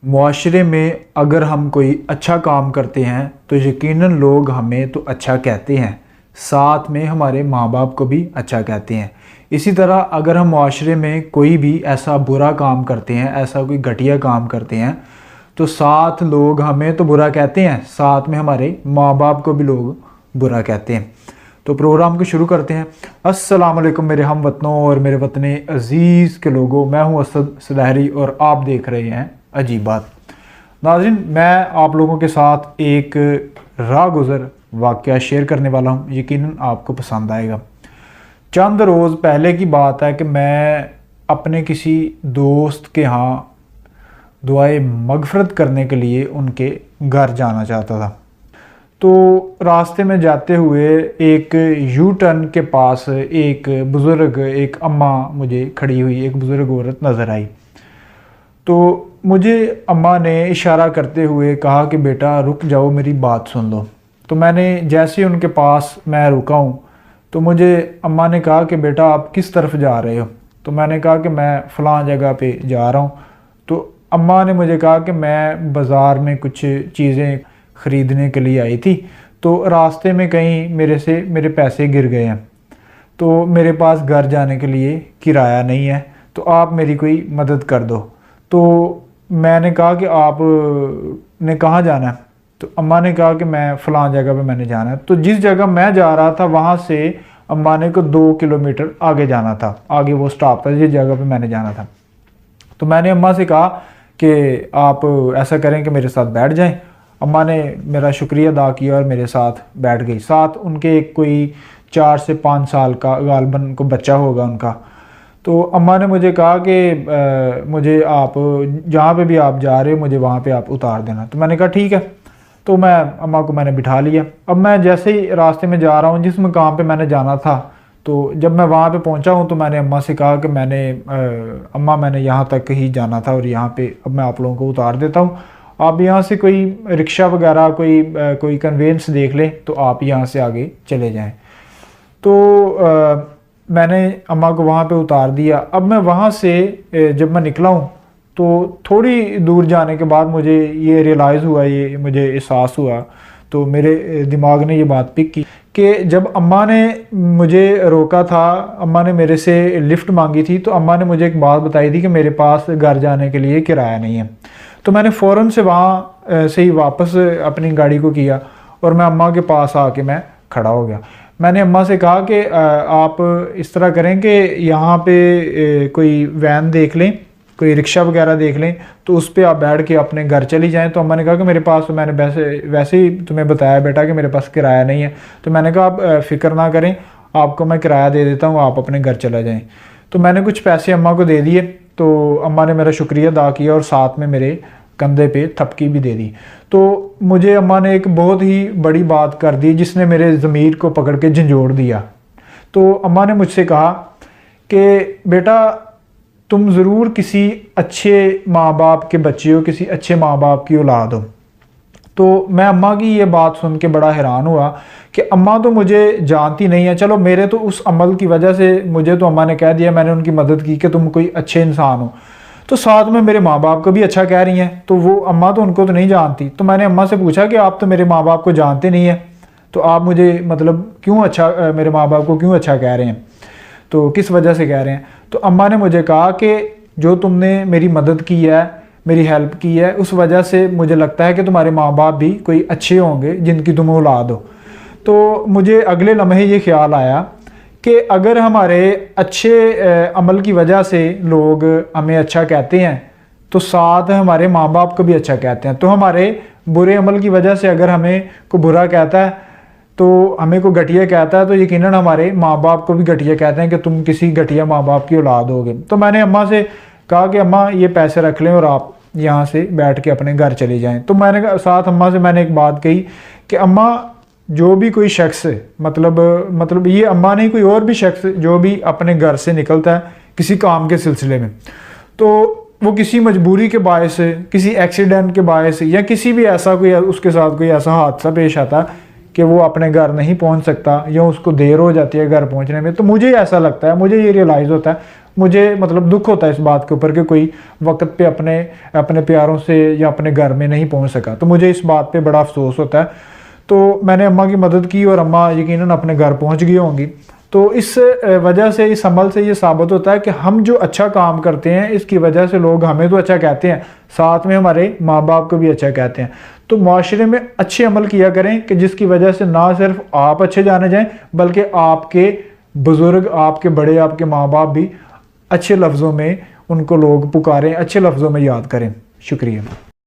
मुआशरे में अगर हम कोई अच्छा काम करते हैं तो यकीनन लोग हमें तो अच्छा कहते हैं, साथ में हमारे माँ बाप को भी अच्छा कहते हैं। इसी तरह अगर हम मुआशरे में कोई भी ऐसा बुरा काम करते हैं, ऐसा कोई घटिया काम करते हैं, तो साथ लोग हमें तो बुरा कहते हैं, साथ में हमारे माँ बाप को भी लोग बुरा कहते हैं। तो प्रोग्राम को शुरू करते हैं। अस्सलाम वालेकुम मेरे हम वतनों और मेरे वतने अज़ीज़ के लोगों, मैं हूँ असद सलहरी और आप देख रहे हैं अजीब बात। नाज़रीन, मैं आप लोगों के साथ एक राह गुज़र वाक़या शेयर करने वाला हूँ, यकीनन आपको पसंद आएगा। चंद रोज़ पहले की बात है कि मैं अपने किसी दोस्त के यहाँ दुआए मगफ़रत करने के लिए उनके घर जाना चाहता था। तो रास्ते में जाते हुए एक यू टर्न के पास एक बुज़ुर्ग, एक अम्मा मुझे खड़ी हुई, एक बुज़ुर्ग औरत नज़र आई। तो मुझे अम्मा ने इशारा करते हुए कहा कि बेटा रुक जाओ, मेरी बात सुन लो। तो मैंने जैसे उनके पास मैं रुका हूँ तो मुझे अम्मा ने कहा कि बेटा आप किस तरफ जा रहे हो। तो मैंने कहा कि मैं फ़लाँ जगह पे जा रहा हूँ। तो अम्मा ने मुझे कहा कि मैं बाज़ार में कुछ चीज़ें ख़रीदने के लिए आई थी, तो रास्ते में कहीं मेरे पैसे गिर गए हैं, तो मेरे पास घर जाने के लिए किराया नहीं है, तो आप मेरी कोई मदद कर दो। तो मैंने कहा कि आप ने कहाँ जाना है। तो अम्मा ने कहा कि मैं फ़लाँ जगह पे मैंने जाना है। तो जिस जगह मैं जा रहा था वहाँ से अम्मा ने को 2 किलोमीटर आगे जाना था, आगे वो स्टॉप था जिस जगह पे मैंने जाना था। तो मैंने अम्मा से कहा कि आप ऐसा करें कि मेरे साथ बैठ जाएं। अम्मा ने मेरा शुक्रिया अदा किया और मेरे साथ बैठ गई। साथ उनके एक कोई 4 से 5 साल का गालबन को बच्चा होगा उनका। तो अम्मा ने मुझे कहा कि मुझे आप जहाँ पे भी आप जा रहे हो मुझे वहाँ पे आप उतार देना। तो मैंने कहा ठीक है। तो मैं अम्मा को मैंने बिठा लिया। अब मैं जैसे ही रास्ते में जा रहा हूँ जिस मकाम पे मैंने जाना था, तो जब मैं वहाँ पे पहुँचा हूँ तो मैंने अम्मा से कहा कि अम्मा मैंने यहाँ तक ही जाना था और यहाँ पे अब मैं आप लोगों को उतार देता हूँ, आप यहाँ से कोई रिक्शा वगैरह कोई कन्वेंस देख लें तो आप यहाँ से आगे चले जाएँ। तो मैंने अम्मा को वहाँ पे उतार दिया। अब मैं वहाँ से जब मैं निकला हूँ तो थोड़ी दूर जाने के बाद मुझे ये रियलाइज़ हुआ, ये मुझे एहसास हुआ, तो मेरे दिमाग ने ये बात पिक की कि जब अम्मा ने मुझे रोका था, अम्मा ने मेरे से लिफ्ट मांगी थी, तो अम्मा ने मुझे एक बात बताई थी कि मेरे पास घर जाने के लिए किराया नहीं है। तो मैंने फ़ौरन से वहाँ से ही वापस अपनी गाड़ी को किया और मैं अम्मा के पास आके मैं खड़ा हो गया। मैंने अम्मा से कहा कि आप इस तरह करें कि यहाँ पे कोई वैन देख लें, कोई रिक्शा वगैरह देख लें, तो उस पर आप बैठ के अपने घर चली जाएं। तो अम्मा ने कहा कि मेरे पास, तो मैंने वैसे ही तुम्हें बताया बेटा कि मेरे पास किराया नहीं है। तो मैंने कहा आप फ़िक्र ना करें, आपको मैं किराया दे देता हूँ, आप अपने घर चला जाएँ। तो मैंने कुछ पैसे अम्मा को दे दिए। तो अम्मा ने मेरा शुक्रिया अदा किया और साथ में मेरे कंधे पे थपकी भी दे दी। तो मुझे अम्मा ने एक बहुत ही बड़ी बात कर दी जिसने मेरे ज़मीर को पकड़ के झंझोड़ दिया। तो अम्मा ने मुझसे कहा कि बेटा तुम ज़रूर किसी अच्छे माँ बाप के बच्चे हो, किसी अच्छे माँ बाप की औलाद हो। तो मैं अम्मा की ये बात सुन के बड़ा हैरान हुआ कि अम्मा तो मुझे जानती नहीं है। चलो मेरे तो उस अमल की वजह से मुझे तो अम्मा ने कह दिया, मैंने उनकी मदद की कि तुम कोई अच्छे इंसान हो, तो साथ में मेरे माँ बाप को भी अच्छा कह रही हैं। तो वो अम्मा तो उनको तो नहीं जानती। तो मैंने अम्मा से पूछा कि आप तो मेरे माँ बाप को जानते नहीं हैं, तो आप मुझे मतलब क्यों अच्छा, मेरे माँ बाप को क्यों अच्छा कह रहे हैं, तो किस वजह से कह रहे हैं। तो अम्मा ने मुझे कहा कि जो तुमने मेरी मदद की है, मेरी हेल्प की है, उस वजह से मुझे लगता है कि तुम्हारे माँ बाप भी कोई अच्छे होंगे जिनकी तुम औलाद हो। तो मुझे अगले लम्हे ये ख्याल आया कि अगर हमारे अच्छे अमल की वजह से लोग हमें अच्छा कहते हैं तो साथ हमारे माँ बाप को भी अच्छा कहते हैं। तो हमारे बुरे अमल की वजह से अगर हमें को बुरा कहता है, तो हमें को घटिया कहता है, तो यकीनन हमारे माँ बाप को भी घटिया कहते हैं कि तुम किसी घटिया माँ बाप की औलाद होगे। तो मैंने अम्मा से कहा कि अम्मा ये पैसे रख लें और आप यहाँ से बैठ के अपने घर चले जाएँ। तो मैंने साथ अम्मा से मैंने एक बात कही कि अम्मा जो भी कोई शख्स मतलब ये अम्मा नहीं, कोई और भी शख्स जो भी अपने घर से निकलता है किसी काम के सिलसिले में, तो वो किसी मजबूरी के बायस, किसी एक्सीडेंट के बायस या किसी भी ऐसा कोई उसके साथ कोई ऐसा हादसा पेश आता कि वो अपने घर नहीं पहुंच सकता या उसको देर हो जाती है घर पहुंचने में, तो मुझे ऐसा लगता है, मुझे ये रियलाइज़ होता है मुझे मतलब दुख होता है इस बात के ऊपर कि कोई वक्त पे अपने अपने प्यारों से या अपने घर में नहीं पहुंच सका, तो मुझे इस बात पे बड़ा अफसोस होता है। तो मैंने अम्मा की मदद की और अम्मा यकीनन अपने घर पहुंच गई होंगी। तो इस वजह से, इस अमल से ये साबित होता है कि हम जो अच्छा काम करते हैं इसकी वजह से लोग हमें तो अच्छा कहते हैं, साथ में हमारे माँ बाप को भी अच्छा कहते हैं। तो माशरे में अच्छे अमल किया करें कि जिसकी वजह से ना सिर्फ आप अच्छे जाने जाएं बल्कि आपके बुज़ुर्ग, आपके बड़े, आपके माँ बाप भी अच्छे लफ्ज़ों में उनको लोग पुकारें, अच्छे लफ्ज़ों में याद करें। शुक्रिया।